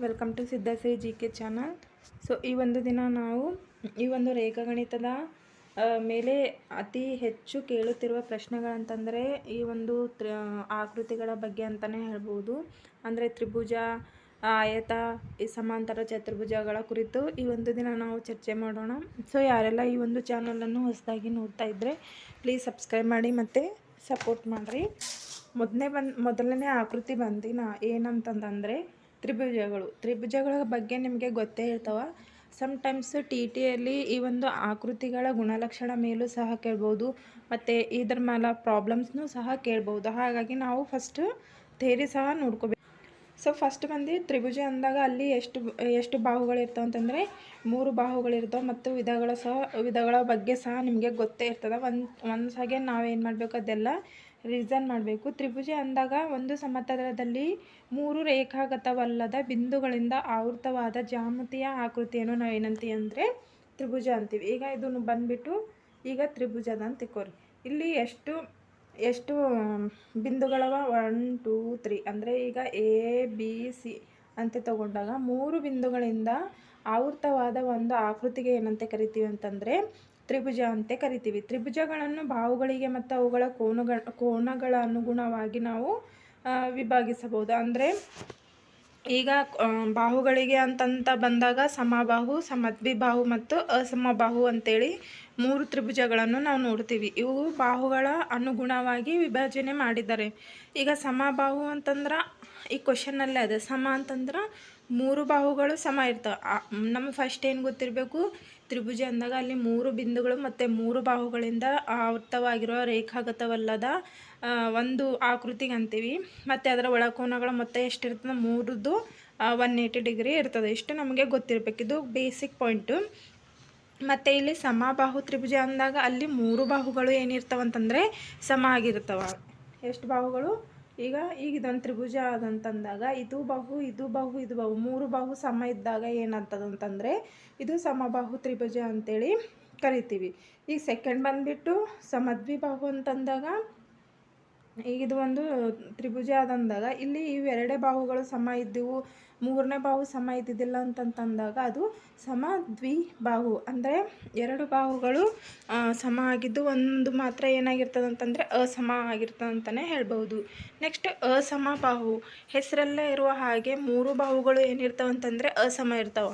Welcome to Siddhashree G K channel. So ಈ ಒಂದು ದಿನ ನಾವು ಈ ಒಂದು ರೇಖಾಗಣಿತದ ಮೇಲೆ ಅತಿ ಹೆಚ್ಚು ಕೇಳುತ್ತಿರುವ ಪ್ರಶ್ನೆಗಳಂತಂದರೆ ಈ ಒಂದು ಆಕೃತಿಗಳ ಬಗ್ಗೆ ಅಂತಲೇ ಹೇಳ್ಬೋದು. ಅಂದರೆ ತ್ರಿಭುಜ, ಆಯತ, ಈ ಸಮಾಂತರ ಚತುರ್ಭುಜಗಳ ಕುರಿತು ಈ ಒಂದು ದಿನ ನಾವು ಚರ್ಚೆ ಮಾಡೋಣ. ಸೊ ಯಾರೆಲ್ಲ ಈ ಒಂದು ಚಾನಲನ್ನು ಹೊಸದಾಗಿ ನೋಡ್ತಾ ಇದ್ದರೆ ಪ್ಲೀಸ್ ಸಬ್ಸ್ಕ್ರೈಬ್ ಮಾಡಿ ಮತ್ತು ಸಪೋರ್ಟ್ ಮಾಡಿರಿ. ಮೊದಲನೇ ಆಕೃತಿ ಏನಂತಂದರೆ ತ್ರಿಭುಜಗಳ ಬಗ್ಗೆ ನಿಮಗೆ ಗೊತ್ತೇ ಇರ್ತಾವೆ. ಸಮ್ಟೈಮ್ಸ್ ಟಿಯಲ್ಲಿ ಈ ಒಂದು ಆಕೃತಿಗಳ ಗುಣಲಕ್ಷಣ ಮೇಲೂ ಸಹ ಕೇಳ್ಬೋದು ಮತ್ತು ಇದ್ರ ಮೇಲೆ ಪ್ರಾಬ್ಲಮ್ಸ್ನೂ ಸಹ ಕೇಳ್ಬೋದು. ಹಾಗಾಗಿ ನಾವು ಫಸ್ಟ್ ಥಿಯರಿ ಸಹ ನೋಡ್ಕೋಬೇಕು. ಸೊ ಫಸ್ಟ್ ತ್ರಿಭುಜ ಅಂದಾಗ ಅಲ್ಲಿ ಎಷ್ಟು ಬಾಹುಗಳಿರ್ತಾವೆ ಅಂತಂದರೆ 3 ಬಾಹುಗಳಿರ್ತಾವೆ ಮತ್ತು ವಿಧಗಳ ಬಗ್ಗೆ ಸಹ ನಿಮಗೆ ಗೊತ್ತೇ ಇರ್ತದೆ. ಒನ್ಸ್ ಅಗೇನ್ ನಾವೇನು ಮಾಡಬೇಕು, ಅದೆಲ್ಲ ರಿವಿಷನ್ ಮಾಡಬೇಕು. ತ್ರಿಭುಜ ಅಂದಾಗ ಒಂದು ಸಮತಲದಲ್ಲಿ 3 ರೇಖಾಗತವಲ್ಲದ ಬಿಂದುಗಳಿಂದ ಆವೃತವಾದ ಜ್ಯಾಮಿತೀಯ ಆಕೃತಿಯನ್ನು ನಾವೇನಂತೀವಿ ಅಂದರೆ ತ್ರಿಭುಜ ಅಂತೀವಿ. ಈಗ ಇದನ್ನು ಬಂದುಬಿಟ್ಟು ಈಗ ತ್ರಿಭುಜದ ಅಂತ ತಿಳ್ಕೊರಿ. ಇಲ್ಲಿ ಎಷ್ಟು ಬಿಂದುಗಳವ 1 2 3 ಅಂದರೆ ಈಗ ABC ಅಂತ ತಗೊಂಡಾಗ 3 ಬಿಂದುಗಳಿಂದ ಆವೃತವಾದ ಒಂದು ಆಕೃತಿಗೆ ಏನಂತೆ ಕರಿತೀವಿ ಅಂತಂದರೆ ತ್ರಿಭುಜ ಅಂತ ಕರಿತೀವಿ. ತ್ರಿಭುಜಗಳನ್ನು ಬಾಹುಗಳಿಗೆ ಮತ್ತು ಅವುಗಳ ಕೋನಗಳ ಅನುಗುಣವಾಗಿ ನಾವು ವಿಭಾಗಿಸಬಹುದು. ಅಂದರೆ ಈಗ ಬಾಹುಗಳಿಗೆ ಅಂತಂತ ಬಂದಾಗ ಸಮಬಾಹು, ಸಮದ್ವಿಬಾಹು ಮತ್ತು ಅಸಮಬಾಹು ಅಂತೇಳಿ 3 ತ್ರಿಭುಜಗಳನ್ನು ನಾವು ನೋಡ್ತೀವಿ. ಇವು ಬಾಹುಗಳ ಅನುಗುಣವಾಗಿ ವಿಭಜನೆ ಮಾಡಿದ್ದಾರೆ. ಈಗ ಸಮಬಾಹು ಅಂತಂದ್ರೆ ಈ ಕ್ವಶನ್ನಲ್ಲೇ ಅದೇ ಸಮ ಅಂತಂದ್ರೆ 3 ಬಾಹುಗಳು ಸಮ ಇರ್ತವೆ. ನಮಗೆ ಫಸ್ಟ್ ಏನು ಗೊತ್ತಿರಬೇಕು, ತ್ರಿಭುಜ ಅಂದಾಗ ಅಲ್ಲಿ 3 ಬಿಂದುಗಳು ಮತ್ತು 3 ಬಾಹುಗಳಿಂದ ಆವೃತವಾಗಿರುವ ರೇಖಾಗತವಲ್ಲದ ಒಂದು ಆಕೃತಿಗೆ ಅಂತೀವಿ. ಮತ್ತು ಅದರ ಒಳಕೋನಗಳು ಮೊತ್ತ ಎಷ್ಟಿರ್ತದೆ, 3ದ್ದು 180 ಡಿಗ್ರಿ ಇರ್ತದೆ. ಇಷ್ಟು ನಮಗೆ ಗೊತ್ತಿರಬೇಕು, ಇದು ಬೇಸಿಕ್ ಪಾಯಿಂಟು. ಮತ್ತು ಇಲ್ಲಿ ಸಮಬಾಹು ತ್ರಿಭುಜ ಅಂದಾಗ ಅಲ್ಲಿ 3 ಬಾಹುಗಳು ಏನಿರ್ತಾವಂತಂದರೆ ಸಮ ಆಗಿರ್ತವೆ. ಎಷ್ಟು ಬಾಹುಗಳು, ಈಗ ಇದೊಂದು ತ್ರಿಭುಜ ಆದಂತಂದಾಗ ಇದು ಬಾಹು, ಇದು ಬಾಹು, ಇದು ಬಾಹು, 3 ಬಾಹು ಸಮ ಇದ್ದಾಗ ಏನಂತದಂತಂದರೆ ಇದು ಸಮಬಾಹು ತ್ರಿಭುಜ ಅಂತೇಳಿ ಕರಿತೀವಿ. ಈಗ ಸೆಕೆಂಡ್ ಬಂದುಬಿಟ್ಟು ಸಮದ್ವಿಬಾಹು ಅಂತಂದಾಗ ಈಗ ಇದು ಒಂದು ತ್ರಿಭುಜ ಆದಂದಾಗ ಇಲ್ಲಿ ಇವೆರಡೇ ಬಾಹುಗಳು ಸಮ ಇದ್ದವು, 3ನೇ ಬಾಹು ಸಮ ಇದ್ದಿದ್ದಿಲ್ಲ ಅಂತಂದಾಗ ಅದು ಸಮದ್ವಿಬಾಹು. ಅಂದರೆ 2 ಬಾಹುಗಳು ಸಮ ಆಗಿದ್ದು ಒಂದು ಮಾತ್ರ ಏನಾಗಿರ್ತದೆ ಅಂತಂದರೆ ಅಸಮ ಆಗಿರ್ತದೆ ಅಂತಲೇ ಹೇಳ್ಬೋದು. ನೆಕ್ಸ್ಟ್ ಅಸಮಬಾಹು, ಹೆಸರಲ್ಲೇ ಇರುವ ಹಾಗೆ 3 ಬಾಹುಗಳು ಏನಿರ್ತಾವೆ ಅಂತಂದರೆ ಅಸಮ ಇರ್ತಾವೆ.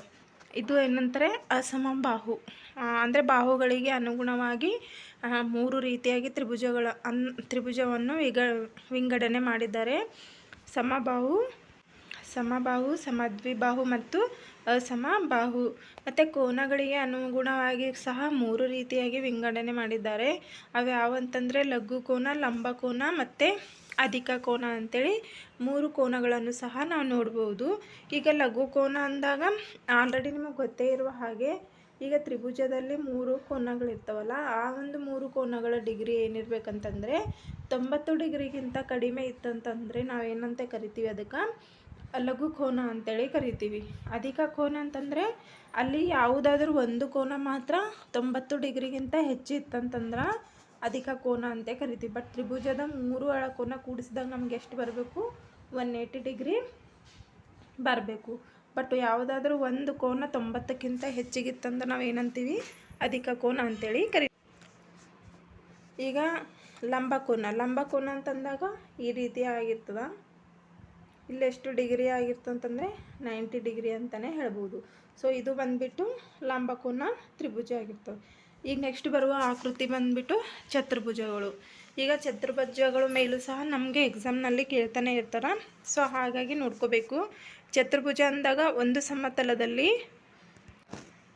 ಇದು ಏನಂತಾರೆ ಅಸಮಬಾಹು. ಅಂದರೆ ಬಾಹುಗಳಿಗೆ ಅನುಗುಣವಾಗಿ 3 ರೀತಿಯಾಗಿ ತ್ರಿಭುಜವನ್ನು ವಿಂಗಡಣೆ ಮಾಡಿದ್ದಾರೆ. ಸಮಬಾಹು, ಸಮದ್ವಿಬಾಹು ಮತ್ತು ಅಸಮಬಾಹು. ಮತ್ತು ಕೋನಗಳಿಗೆ ಅನುಗುಣವಾಗಿ ಸಹ 3 ರೀತಿಯಾಗಿ ವಿಂಗಡಣೆ ಮಾಡಿದ್ದಾರೆ. ಅವು ಯಾವಂತಂದರೆ ಲಘು ಕೋನ, ಲಂಬ ಕೋನ ಮತ್ತು ಅಧಿಕ ಕೋನ ಅಂತೇಳಿ 3 ಕೋನಗಳನ್ನು ಸಹ ನಾವು ನೋಡ್ಬೋದು. ಈಗ ಲಘು ಕೋನ ಅಂದಾಗ ಆಲ್ರೆಡಿ ನಿಮಗೆ ಗೊತ್ತೇ ಇರುವ ಹಾಗೆ ಈಗ ತ್ರಿಭುಜದಲ್ಲಿ 3 ಕೋನಗಳಿರ್ತಾವಲ್ಲ, ಆ ಒಂದು 3 ಕೋನಗಳ ಡಿಗ್ರಿ ಏನಿರ್ಬೇಕಂತಂದರೆ 90 ಡಿಗ್ರಿಗಿಂತ ಕಡಿಮೆ ಇತ್ತಂತಂದರೆ ನಾವೇನಂತ ಕರಿತೀವಿ, ಅದಕ್ಕೆ ಲಘು ಕೋನ ಅಂತೇಳಿ ಕರಿತೀವಿ. ಅಧಿಕ ಕೋನ ಅಂತಂದರೆ ಅಲ್ಲಿ ಯಾವುದಾದ್ರೂ ಒಂದು ಕೋನ ಮಾತ್ರ 90 ಡಿಗ್ರಿಗಿಂತ ಹೆಚ್ಚು ಇತ್ತಂತಂದ್ರೆ ಅಧಿಕ ಕೋನ ಅಂತ ಕರಿತೀವಿ. ಬಟ್ ತ್ರಿಭುಜದ 3 ಕೋನ ಕೂಡಿಸಿದಾಗ ನಮ್ಗೆ ಎಷ್ಟು ಬರಬೇಕು, 180 ಡಿಗ್ರಿ ಬರಬೇಕು. ಬಟ್ ಯಾವುದಾದ್ರೂ ಒಂದು ಕೋನ 90ಕ್ಕಿಂತ ಹೆಚ್ಚಿಗಿತ್ತಂದ್ರೆ ನಾವು ಏನಂತೀವಿ, ಅಧಿಕ ಕೋನ ಅಂತೇಳಿ ಕರಿತೀವಿ. ಈಗ ಲಂಬ ಕೋನ ಅಂತಂದಾಗ ಈ ರೀತಿ ಆಗಿರ್ತದೆ. ಇಲ್ಲೆಷ್ಟು ಡಿಗ್ರಿ ಆಗಿರ್ತಂತಂದರೆ 90 ಡಿಗ್ರಿ ಅಂತಲೇ ಹೇಳ್ಬೋದು. ಸೊ ಇದು ಬಂದುಬಿಟ್ಟು ಲಂಬ ಕೋನ ತ್ರಿಭುಜ ಆಗಿರ್ತವೆ. ಈಗ ನೆಕ್ಸ್ಟ್ ಬರುವ ಆಕೃತಿ ಬಂದುಬಿಟ್ಟು ಚತುರ್ಭುಜಗಳು. ಈಗ ಚತುರ್ಭುಜಗಳು ಮೇಲೂ ಸಹ ನಮಗೆ ಎಕ್ಸಾಮ್ನಲ್ಲಿ ಕೇಳ್ತಾನೆ ಇರ್ತಾರೆ. ಸೊ ಹಾಗಾಗಿ ನೋಡ್ಕೋಬೇಕು. ಚತುರ್ಭುಜ ಅಂದಾಗ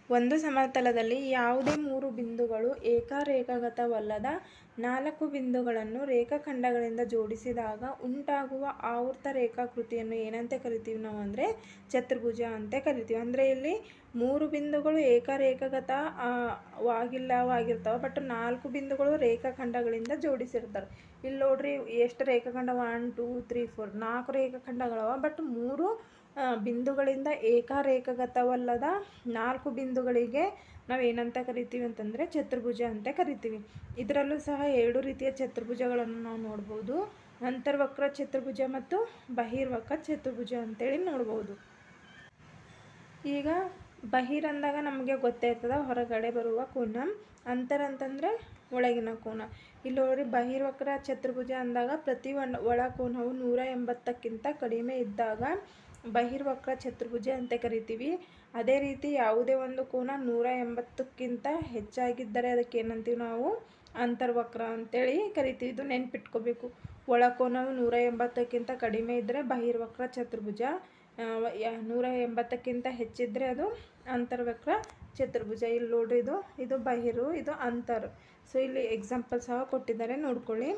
ಒಂದು ಸಮತಲದಲ್ಲಿ ಯಾವುದೇ 3 ಬಿಂದುಗಳು ಏಕರೇಖಾಗತವಲ್ಲದ 4 ಬಿಂದುಗಳನ್ನು ರೇಖಾಖಂಡಗಳಿಂದ ಜೋಡಿಸಿದಾಗ ಉಂಟಾಗುವ ಆವೃತ ರೇಖಾಕೃತಿಯನ್ನು ಏನಂತ ಕರಿತೀವಿ ನಾವು ಅಂದರೆ ಚತುರ್ಭುಜ ಅಂತ ಕರಿತೀವಿ. ಅಂದರೆ ಇಲ್ಲಿ 3 ಬಿಂದುಗಳು ಏಕರೇಖಾಗತವಾಗಿರ್ತಾವೆ, ಬಟ್ 4 ಬಿಂದುಗಳು ರೇಖಾಖಂಡಗಳಿಂದ ಜೋಡಿಸಿರ್ತಾರೆ. ಇಲ್ಲಿ ನೋಡ್ರಿ ಎಷ್ಟು ರೇಖಾಖಂಡ, 1 2 3 4 4 ರೇಖಾಖಂಡಗಳವ. ಬಟ್ 3 ಬಿಂದುಗಳಿಂದ ಏಕರೇಖಾಗತವಲ್ಲದ 4 ಬಿಂದುಗಳಿಗೆ ನಾವು ಏನಂತ ಕರಿತೀವಿ ಅಂತಂದರೆ ಚತುರ್ಭುಜ ಅಂತ ಕರಿತೀವಿ. ಇದರಲ್ಲೂ ಸಹ 2 ರೀತಿಯ ಚತುರ್ಭುಜಗಳನ್ನು ನಾವು ನೋಡ್ಬೋದು. ಅಂತರ್ವಕ್ರ ಚತುರ್ಭುಜ ಮತ್ತು ಬಹಿರ್ವಕ್ರ ಚತುರ್ಭುಜ ಅಂತೇಳಿ ನೋಡ್ಬೋದು. ಈಗ ಬಹಿರ್ ಅಂದಾಗ ನಮಗೆ ಗೊತ್ತೇ ಇರ್ತದೆ ಹೊರಗಡೆ ಬರುವ ಕೋನ. ಅಂತರ್ ಅಂತಂದರೆ ಒಳಗಿನ ಕೋನ. ಇಲ್ಲಿ ನೋಡ್ರಿ ಬಹಿರ್ವಕ್ರ ಚತುರ್ಭುಜ ಅಂದಾಗ ಪ್ರತಿ ಒಳ ಕೋನವು 180ಕ್ಕಿಂತ ಕಡಿಮೆ ಇದ್ದಾಗ ಬಹಿರ್ವಕ್ರ ಚತುರ್ಭುಜ ಅಂತ ಕರಿತೀವಿ. ಅದೇ ರೀತಿ ಯಾವುದೇ ಒಂದು ಕೋನ 180ಕ್ಕಿಂತ ಹೆಚ್ಚಾಗಿದ್ದರೆ ಅದಕ್ಕೆ ಏನಂತೀವಿ ನಾವು ಅಂತರ್ವಕ್ರ ಅಂತೇಳಿ ಕರಿತೀವಿ. ಇದು ನೆನ್ಪಿಟ್ಕೋಬೇಕು. ಒಳಕೋನವು 180ಕ್ಕಿಂತ ಕಡಿಮೆ ಇದ್ದರೆ ಬಹಿರ್ವಕ್ರ ಚತುರ್ಭುಜ, 180ಕ್ಕಿಂತ ಹೆಚ್ಚಿದ್ರೆ ಅದು ಅಂತರ್ವಕ್ರ ಚತುರ್ಭುಜ. ಇಲ್ಲಿ ನೋಡ್ರಿ ಇದು ಬಹಿರು, ಇದು ಅಂತರ್. ಸೊ ಇಲ್ಲಿ ಎಕ್ಸಾಂಪಲ್ ಸಹ ಕೊಟ್ಟಿದ್ದಾರೆ, ನೋಡ್ಕೊಳ್ಳಿ.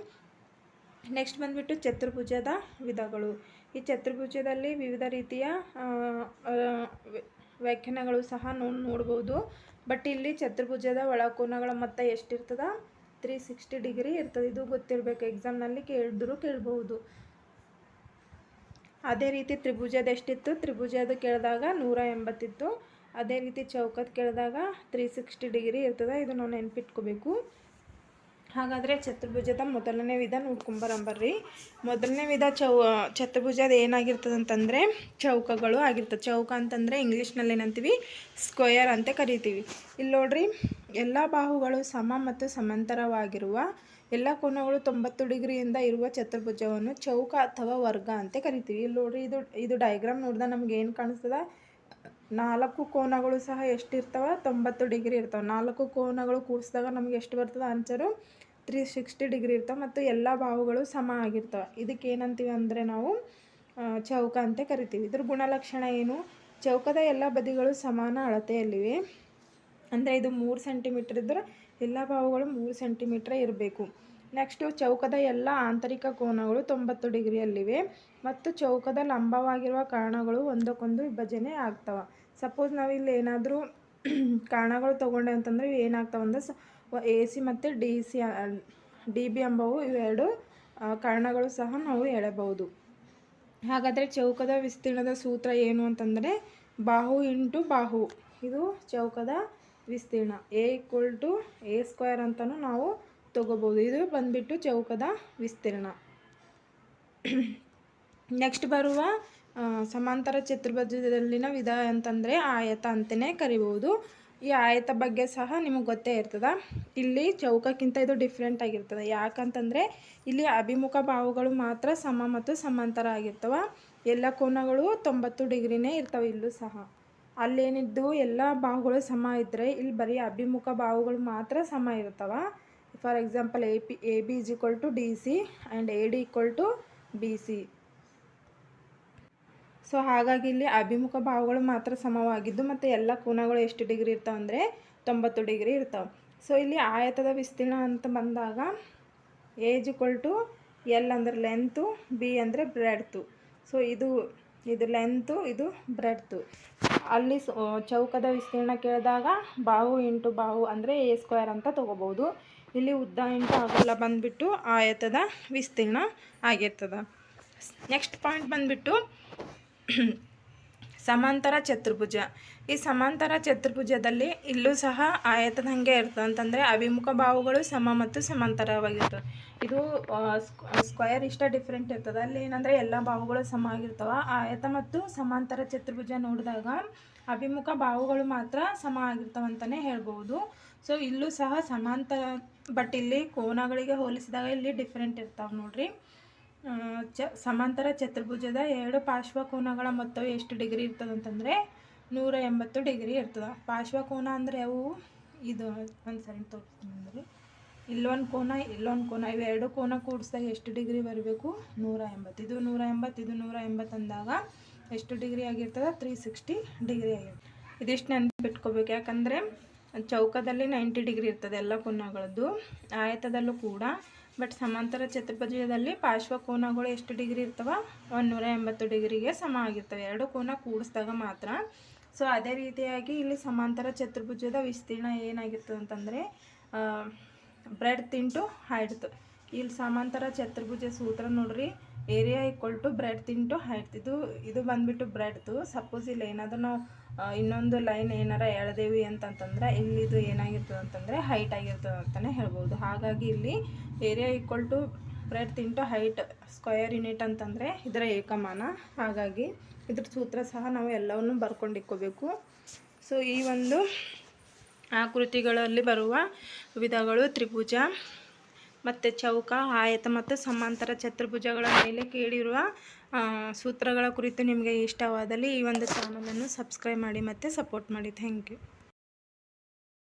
ನೆಕ್ಸ್ಟ್ ಬಂದ್ಬಿಟ್ಟು ಚತುರ್ಭುಜದ ವಿಧಗಳು. ಈ ಚತುರ್ಭುಜದಲ್ಲಿ ವಿವಿಧ ರೀತಿಯ ವ್ಯಾಖ್ಯಾನಗಳು ಸಹ ನೋಡ್ಬೋದು. ಬಟ್ ಇಲ್ಲಿ ಚತುರ್ಭುಜದ ಒಳಕೋನಗಳ ಮೊತ್ತ ಎಷ್ಟಿರ್ತದ? 360 ಡಿಗ್ರಿ ಇರ್ತದೆ. ಇದು ಗೊತ್ತಿರಬೇಕು, ಎಕ್ಸಾಮ್ನಲ್ಲಿ ಕೇಳ್ಬಹುದು. ಅದೇ ರೀತಿ ತ್ರಿಭುಜದ ಎಷ್ಟಿತ್ತು? ತ್ರಿಭುಜದ ಕೇಳಿದಾಗ 180 ಇತ್ತು. ಅದೇ ರೀತಿ ಚೌಕದ ಕೇಳಿದಾಗ 360 ಡಿಗ್ರಿ ಇರ್ತದೆ. ಇದು ನಾವು ನೆನ್ಪಿಟ್ಕೋಬೇಕು. ಹಾಗಾದರೆ ಚತುರ್ಭುಜದ ಮೊದಲನೇ ವಿಧ ನೋಡ್ಕೊಂಬರಂಬರ್ರಿ. ಮೊದಲನೇ ವಿಧ ಚತುರ್ಭುಜದ ಏನಾಗಿರ್ತದೆ ಅಂತಂದರೆ ಚೌಕಗಳು ಆಗಿರ್ತದೆ. ಚೌಕ ಅಂತಂದರೆ ಇಂಗ್ಲೀಷ್ನಲ್ಲಿ ಏನಂತೀವಿ? ಸ್ಕ್ವೇರ್ ಅಂತ ಕರಿತೀವಿ. ಇಲ್ಲಿ ನೋಡ್ರಿ, ಎಲ್ಲ ಬಾಹುಗಳು ಸಮ ಮತ್ತು ಸಮಾಂತರವಾಗಿರುವ ಎಲ್ಲ ಕೋನಗಳು 90 ಡಿಗ್ರಿಯಿಂದ ಇರುವ ಚತುರ್ಭುಜವನ್ನು ಚೌಕ ಅಥವಾ ವರ್ಗ ಅಂತ ಕರಿತೀವಿ. ಇಲ್ಲಿ ನೋಡ್ರಿ, ಇದು ಡಯಾಗ್ರಾಮ್ ನೋಡಿದಾಗ ನಮ್ಗೆ ಏನು ಕಾಣಿಸ್ತದ? 4 ಕೋನಗಳು ಸಹ ಎಷ್ಟಿರ್ತವೆ? 90 ಡಿಗ್ರಿ ಇರ್ತವೆ. 4 ಕೋನಗಳು ಕೂಡಿಸಿದಾಗ ನಮ್ಗೆ ಎಷ್ಟು ಬರ್ತದೆ ಆನ್ಸರು? 360 ಡಿಗ್ರಿ ಇರ್ತವೆ ಮತ್ತು ಎಲ್ಲ ಬಾಹುಗಳು ಸಮ ಆಗಿರ್ತವೆ. ಇದಕ್ಕೆ ಏನಂತೀವಿ ಅಂದರೆ ನಾವು ಚೌಕ ಅಂತ ಕರಿತೀವಿ. ಇದ್ರ ಗುಣಲಕ್ಷಣ ಏನು? ಚೌಕದ ಎಲ್ಲ ಬದಿಗಳು ಸಮಾನ ಅಳತೆಯಲ್ಲಿವೆ. ಅಂದರೆ ಇದು 3 ಸೆಂಟಿಮೀಟ್ರ್ ಇದ್ದರೆ ಎಲ್ಲ ಬಾಹುಗಳು 3 ಸೆಂಟಿಮೀಟ್ರ್ ಇರಬೇಕು. ನೆಕ್ಸ್ಟು ಚೌಕದ ಎಲ್ಲ ಆಂತರಿಕ ಕೋನಗಳು 90 ಡಿಗ್ರಿಯಲ್ಲಿವೆ ಮತ್ತು ಚೌಕದ ಲಂಬವಾಗಿರುವ ಕಾರಣಗಳು ಒಂದಕ್ಕೊಂದು ವಿಭಜನೆ ಆಗ್ತವೆ. ಸಪೋಸ್ ನಾವಿಲ್ಲಿ ಏನಾದರೂ ಕಾರಣಗಳು ತೊಗೊಂಡೆ ಅಂತಂದರೆ ಏನಾಗ್ತವೆ ಅಂದರೆ AC ಮತ್ತು DB ಎಂಬವು ಇವೆರಡು ಕಾರಣಗಳು ಸಹ ನಾವು ಹೇಳಬಹುದು. ಹಾಗಾದರೆ ಚೌಕದ ವಿಸ್ತೀರ್ಣದ ಸೂತ್ರ ಏನು ಅಂತಂದರೆ ಬಾಹು ಇಂಟು ಬಾಹು. ಇದು ಚೌಕದ ವಿಸ್ತೀರ್ಣ. A=A² ಅಂತಲೂ ನಾವು ತಗೋಬೋದು. ಇದು ಬಂದ್ಬಿಟ್ಟು ಚೌಕದ ವಿಸ್ತೀರ್ಣ. ನೆಕ್ಸ್ಟ್ ಬರುವ ಸಮಾಂತರ ಚತುರ್ಭುಜದಲ್ಲಿನ ವಿಧ ಅಂತಂದರೆ ಆಯತ ಅಂತಲೇ ಕರಿಬೋದು. ಈ ಆಯತ ಬಗ್ಗೆ ಸಹ ನಿಮಗೆ ಗೊತ್ತೇ ಇರ್ತದೆ. ಇಲ್ಲಿ ಚೌಕಕ್ಕಿಂತ ಇದು ಡಿಫ್ರೆಂಟ್ ಆಗಿರ್ತದೆ. ಯಾಕಂತಂದರೆ ಇಲ್ಲಿ ಅಭಿಮುಖ ಬಾಹುಗಳು ಮಾತ್ರ ಸಮ ಮತ್ತು ಸಮಾಂತರ ಆಗಿರ್ತವೆ. ಎಲ್ಲ ಕೋನಗಳು 90 ಡಿಗ್ರಿನೇ ಇರ್ತವೆ. ಇಲ್ಲೂ ಸಹ ಅಲ್ಲೇನಿದ್ದು ಎಲ್ಲ ಬಾಹುಗಳು ಸಮ ಇದ್ದರೆ ಇಲ್ಲಿ ಬರೀ ಅಭಿಮುಖ ಬಾಹುಗಳು ಮಾತ್ರ ಸಮ ಇರ್ತವೆ. For example AB = DC and AD = BC. So ಹಾಗಾಗಿ ಇಲ್ಲಿ ಅಭಿಮುಖ ಬಾಹುಗಳು ಮಾತ್ರ ಸಮವಾಗಿದ್ದು ಮತ್ತು ಎಲ್ಲ ಕೋನಗಳು ಎಷ್ಟು ಡಿಗ್ರಿ ಇರ್ತಾವೆ ಅಂದರೆ 90 ಡಿಗ್ರಿ ಇರ್ತಾವೆ. ಸೊ ಇಲ್ಲಿ ಆಯತದ ವಿಸ್ತೀರ್ಣ ಅಂತ ಬಂದಾಗ A = L ಅಂದರೆ ಲೆಂತು, B ಅಂದರೆ ಬ್ರೆಡ್ತು. ಸೊ ಇದು ಲೆಂತು, ಇದು ಬ್ರೆಡ್ತು. ಅಲ್ಲಿ ಚೌಕದ ವಿಸ್ತೀರ್ಣ ಕೇಳಿದಾಗ ಬಾಹು ಇಂಟು ಬಾಹು ಅಂದರೆ A² ಅಂತ ತೊಗೋಬೋದು. ಇಲ್ಲಿ ಉದ್ದ ಇಂಟು ಅಗಲ ಬಂದುಬಿಟ್ಟು ಆಯತದ ವಿಸ್ತೀರ್ಣ ಆಗಿರ್ತದೆ. ನೆಕ್ಸ್ಟ್ ಪಾಯಿಂಟ್ ಬಂದುಬಿಟ್ಟು ಸಮಾಂತರ ಚತುರ್ಭುಜ. ಈ ಸಮಾಂತರ ಚತುರ್ಭುಜದಲ್ಲಿ ಇಲ್ಲೂ ಸಹ ಆಯತದಂಗೆ ಇರ್ತದೆ. ಅಂತಂದರೆ ಅಭಿಮುಖ ಬಾಹುಗಳು ಸಮ ಮತ್ತು ಸಮಾಂತರವಾಗಿರ್ತವೆ. ಇದು ಸ್ಕ್ವೇರ್ ಇಷ್ಟ ಡಿಫ್ರೆಂಟ್ ಇರ್ತದೆ. ಅಲ್ಲಿ ಏನಂದರೆ ಎಲ್ಲ ಬಾಹುಗಳು ಸಮ ಆಗಿರ್ತವೆ. ಆಯತ ಮತ್ತು ಸಮಾಂತರ ಚತುರ್ಭುಜ ನೋಡಿದಾಗ ಅಭಿಮುಖ ಬಾಹುಗಳು ಮಾತ್ರ ಸಮ ಆಗಿರ್ತವೆ ಅಂತಲೇ ಹೇಳ್ಬೋದು. ಸೊ ಇಲ್ಲೂ ಸಹ ಸಮಾಂತರ, ಬಟ್ ಇಲ್ಲಿ ಕೋನಗಳಿಗೆ ಹೋಲಿಸಿದಾಗ ಇಲ್ಲಿ ಡಿಫ್ರೆಂಟ್ ಇರ್ತಾವೆ ನೋಡ್ರಿ. ಸಮಾಂತರ ಚತುರ್ಭುಜದ 2 ಪಾರ್ಶ್ವಕೋನಗಳ ಮೊತ್ತವು ಎಷ್ಟು ಡಿಗ್ರಿ ಇರ್ತದೆ ಅಂತಂದರೆ 180 ಡಿಗ್ರಿ ಇರ್ತದೆ. ಪಾರ್ಶ್ವಕೋನ ಅಂದರೆ ಅವು ಇದು ಒಂದು ಸರಿ ತೋರಿಸ್ತೀನಿ ಅಂದರೆ ಇಲ್ಲೊಂದು ಕೋನ, ಇಲ್ಲೊಂದು ಕೋನ, ಇವೆರಡು ಕೋನ ಕೂಡಿಸಿದಾಗ ಎಷ್ಟು ಡಿಗ್ರಿ ಬರಬೇಕು? 180. ಇದು 180, ಇದು 180 ಅಂದಾಗ ಎಷ್ಟು ಡಿಗ್ರಿ ಆಗಿರ್ತದೆ? 360 ಡಿಗ್ರಿ ಆಗಿರ್ತದೆ. ಇದಿಷ್ಟು ನೆನಪಿಟ್ಕೋಬೇಕು. ಯಾಕಂದರೆ ಚೌಕದಲ್ಲಿ 90 ಡಿಗ್ರಿ ಇರ್ತದೆ ಎಲ್ಲ ಕೋನಗಳದ್ದು, ಆಯತದಲ್ಲೂ ಕೂಡ. ಬಟ್ ಸಮಾಂತರ ಚತುರ್ಭುಜದಲ್ಲಿ ಪಾರ್ಶ್ವಕೋನಗಳು ಎಷ್ಟು ಡಿಗ್ರಿ ಇರ್ತವೆ? 180 ಡಿಗ್ರಿಗೆ ಸಮ ಆಗಿರ್ತವೆ, ಎರಡು ಕೋನ ಕೂಡಿಸಿದಾಗ ಮಾತ್ರ. ಸೊ ಅದೇ ರೀತಿಯಾಗಿ ಇಲ್ಲಿ ಸಮಾಂತರ ಚತುರ್ಭುಜದ ವಿಸ್ತೀರ್ಣ ಏನಾಗಿರ್ತದೆ ಅಂತಂದರೆ ಬ್ರೆಡ್ತ್ ಇಂಟು ಹೈಟ್. ಇಲ್ಲಿ ಸಮಾಂತರ ಚತುರ್ಭುಜ ಸೂತ್ರ ನೋಡ್ರಿ, ಏರಿಯಾ = ಬ್ರೆಡ್ತ್ ಇಂಟು ಹೈಟ್. ಇದು ಬಂದುಬಿಟ್ಟು ಬ್ರೆಡ್ತು. ಸಪೋಸ್ ಇಲ್ಲಿ ಏನಾದರೂ ನಾವು ಇನ್ನೊಂದು ಲೈನ್ ಏನಾರ ಎಳೆದೇವಿ ಅಂತಂತಂದ್ರೆ ಇಲ್ಲಿದು ಏನಾಗಿರ್ತದೆ ಅಂತಂದರೆ ಹೈಟ್ ಆಗಿರ್ತದೆ ಅಂತಲೇ ಹೇಳ್ಬೋದು. ಹಾಗಾಗಿ ಇಲ್ಲಿ area = breadth into height square unit ಅಂತಂದರೆ ಇದರ ಏಕಮಾನ. ಹಾಗಾಗಿ ಇದ್ರ ಸೂತ್ರ ಸಹ ನಾವು ಎಲ್ಲವನ್ನು ಬರ್ಕೊಂಡಿಕ್ಕೋಬೇಕು. ಸೊ ಈ ಒಂದು ಆಕೃತಿಗಳಲ್ಲಿ ಬರುವ ವಿಧಗಳು ತ್ರಿಭುಜ ಮತ್ತು ಚೌಕ, ಆಯತ ಮತ್ತು ಸಮಾಂತರ ಚತುರ್ಭುಜಗಳ ಮೇಲೆ ಕೇಳಿರುವ ಸೂತ್ರಗಳ ಕುರಿತು ನಿಮಗೆ ಇಷ್ಟವಾದಲ್ಲಿ ಈ ಒಂದು ಚಾನಲನ್ನು ಸಬ್ಸ್ಕ್ರೈಬ್ ಮಾಡಿ ಮತ್ತು ಸಪೋರ್ಟ್ ಮಾಡಿ. Thank you.